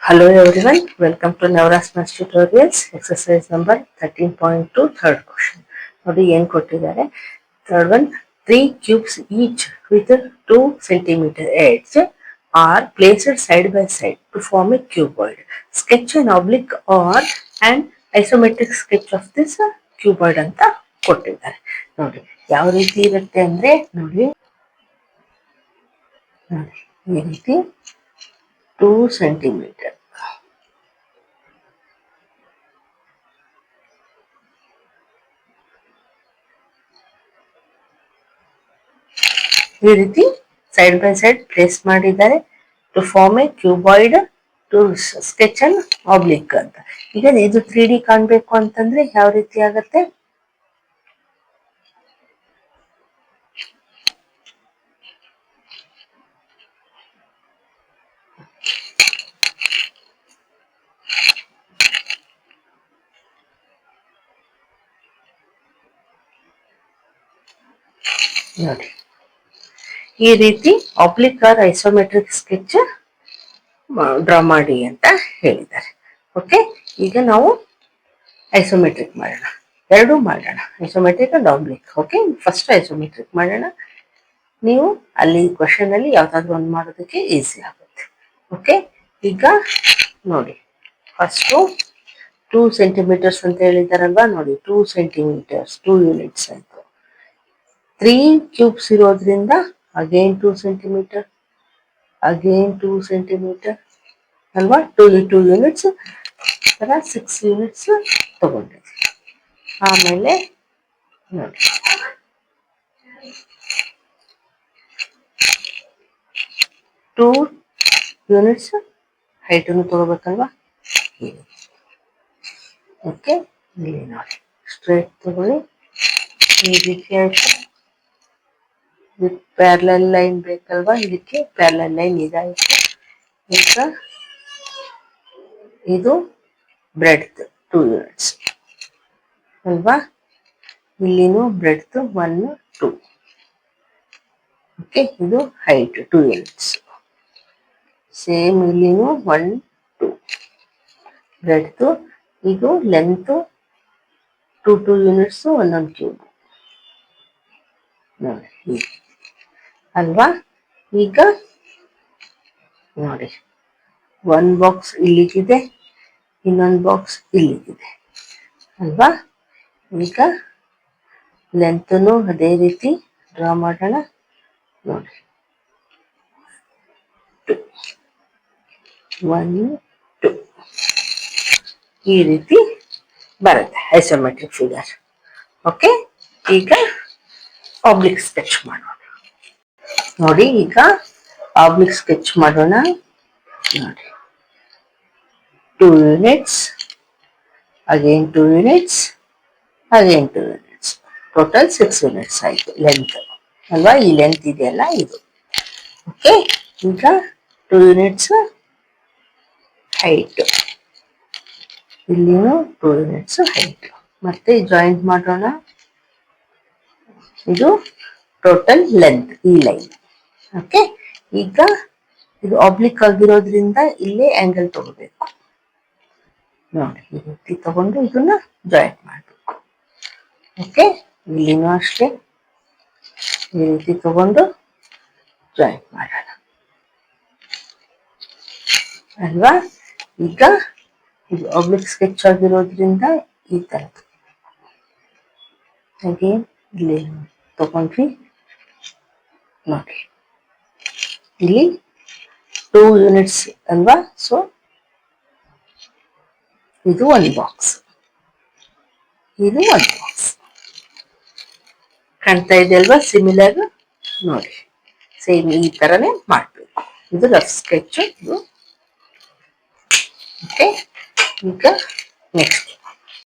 Hello everyone, welcome to Navras Maths Tutorials, exercise number 13.2, third question. ನೋಡಿ ಏನು ಕೊಟ್ಟಿದ್ದಾರೆ. Third one, 3 cubes each with 2 centimeter edge are placed side by side to form a cuboid. Sketch an oblique or an isometric sketch of this cuboid ಅಂತ ಕೊಟ್ಟಿದ್ದಾರೆ. ನೋಡಿ ಯಾವ ರೀತಿ ಇರುತ್ತೆ ಅಂದ್ರೆ ನೋಡಿ ಈ ರೀತಿ 2 ಸೆಂಟಿಮೀಟರ್ ಈ ರೀತಿ ಸೈಡ್ ಬೈ ಸೈಡ್ ಪ್ಲೇಸ್ ಮಾಡಿದ್ದಾರೆ to form a cuboid to sketch an oblique ಅಂತ. ಈಗ ಇದು 3D ಕಾಣಬೇಕು ಅಂತಂದ್ರೆ ಯಾವ ರೀತಿ ಆಗತ್ತೆ? ನೋಡಿ ಈ ರೀತಿ oblique or isometric sketch draw ಮಾಡಿ ಅಂತ ಹೇಳಿದ್ದಾರೆ. ಓಕೆ, ಈಗ ನಾವು ಐಸೋಮೆಟ್ರಿಕ್ ಮಾಡೋಣ, ಎರಡೂ ಮಾಡೋಣ, isometric and oblique. Okay, first isometric ಮಾಡೋಣ. ನೀವು ಅಲ್ಲಿ ಕ್ವಶನ್ ಅಲ್ಲಿ ಯಾವ್ದಾದ್ರು ಒಂದು ಮಾಡೋದಕ್ಕೆ ಈಸಿ ಆಗುತ್ತೆ. ಓಕೆ, ಈಗ ನೋಡಿ ಫಸ್ಟು 2 ಸೆಂಟಿಮೀಟರ್ಸ್ ಅಂತ ಹೇಳಿದಾರಲ್ವಾ, ನೋಡಿ 2 ಸೆಂಟಿಮೀಟರ್ಸ್ 2 ಯೂನಿಟ್ಸ್ ಆಯ್ತು. 3 ಕ್ಯೂಬ್ಸ್ ಇರೋದ್ರಿಂದ ಅಗೇನ್ 2 ಸೆಂಟಿಮೀಟರ್, ಅಗೇನ್ 2 ಸೆಂಟಿಮೀಟರ್ ಅಲ್ವಾ, 2 ಯೂನಿಟ್ಸ್, 6 ಯೂನಿಟ್ಸ್ ತಗೊಂಡಿದ್ವಿ. ಆಮೇಲೆ ನೋಡಿ 2 ಯೂನಿಟ್ಸ್ ಹೈಟನ್ನು ತಗೋಬೇಕಲ್ವಾ. ಓಕೆ, ಇಲ್ಲಿ ನೋಡಿ ಸ್ಟ್ರೇಟ್ ತಗೊಳ್ಳಿ, ಈ ರೀತಿ ಆಯ್ತು. ಪ್ಯಾರಲಲ್ ಲೈನ್ ಬೇಕಲ್ವಾ, ಇದಕ್ಕೆ ಪ್ಯಾರಲಲ್ ಲೈನ್ ಇದಾಯ್ತು. ಈಗ ಇದು ಬ್ರೆಡ್ತ್ 2 ಯೂನಿಟ್ಸ್ ಅಲ್ವಾ, ಇಲ್ಲಿನೂ ಬ್ರೆಡ್ತ್ 1 2. ಓಕೆ, ಇದು ಹೈಟ್ 2 ಯೂನಿಟ್ಸ್, ಸೇಮ್ ಇಲ್ಲಿನೂ 1 2 ಬ್ರೆಡ್ತ್. ಇದು ಲೆಂತ್ 2 ಯೂನಿಟ್ಸ್, ಒಂದೊಂದು ಕ್ಯೂಬ್ ನೋಡಿ ಅಲ್ವಾ. ಈಗ ನೋಡಿ ಒಂದು ಬಾಕ್ಸ್ ಇಲ್ಲಿಗಿದೆ, ಇನ್ನೊಂದು ಬಾಕ್ಸ್ ಇಲ್ಲಿಗಿದೆ ಅಲ್ವಾ. ಈಗ ಲೆಂತನು ಅದೇ ರೀತಿ ಡ್ರಾ ಮಾಡೋಣ. ನೋಡಿ 1 2 ಈ ರೀತಿ ಬರುತ್ತೆ ಐಸೋಮೆಟ್ರಿಕ್ ಫಿಗರ್. ಓಕೆ, ಈಗ ಆಬ್ಲಿಕ್ ಸ್ಕೆಚ್ ಮಾಡೋಣ. ನೋಡಿ ಈಗ ಆಬ್ಲಿಕ್ ಸ್ಕೆಚ್ ಮಾಡೋಣ. ನೋಡಿ 2 units, again 2 units, again 2 units, total 6 units ಆಯಿತು ಲೆಂತ್ ಅಲ್ವಾ. ಈ ಲೆಂತ್ ಇದೆಯಲ್ಲ ಇದು. ಓಕೆ, ಈಗ 2 ಯೂನಿಟ್ಸ್ ಹೈಟ್, ಇಲ್ಲಿನೂ 2 ಯೂನಿಟ್ಸ್ ಹೈಟ್. ಮತ್ತೆ ಜಾಯಿಂಟ್ ಮಾಡೋಣ. ಇದು ಟೋಟಲ್ ಲೆಂತ್ ಈ ಲೈನ್. ಓಕೆ, ಈಗ ಇದು ಆಬ್ಲಿಕ್ ಆಗಿರೋದ್ರಿಂದ ಇಲ್ಲೇ ಆಂಗಲ್ ತಗೋಬೇಕು. ನೋಡಿ ಈ ರೀತಿ ತಗೊಂಡು ಇದನ್ನ ಜಾಯಿಂಟ್ ಮಾಡಬೇಕು. ಓಕೆ, ಇಲ್ಲಿನೂ ಅಷ್ಟೇ ಈ ರೀತಿ ತಗೊಂಡು ಜಾಯಿಂಟ್ ಮಾಡೋಣ ಅಲ್ವಾ. ಈಗ ಇದು ಆಬ್ಲಿಕ್ ಸ್ಕೆಚ್ ಆಗಿರೋದ್ರಿಂದ ಈ ತರ ಹಾಗೆ ಇಲ್ಲಿ ತಗೊಂಡ್ವಿ. ನೋಡಿ ಇಲ್ಲಿ 2 ಯೂನಿಟ್ಸ್ ಅಲ್ವಾ, ಸೊ ಇದು ಒಂದು ಬಾಕ್ಸ್, ಇದು ಒಂದು ಬಾಕ್ಸ್ ಕಾಣ್ತಾ ಇದೆ ಅಲ್ವಾ, ಸಿಮಿಲರ್. ನೋಡಿ ಸೇಮ್ ಈ ತರನೇ ಮಾಡಬೇಕು. ಇದು ರಫ್ ಸ್ಕೆಚ್ ಇದು. ಓಕೆ, ಈಗ ನೆಕ್ಸ್ಟ್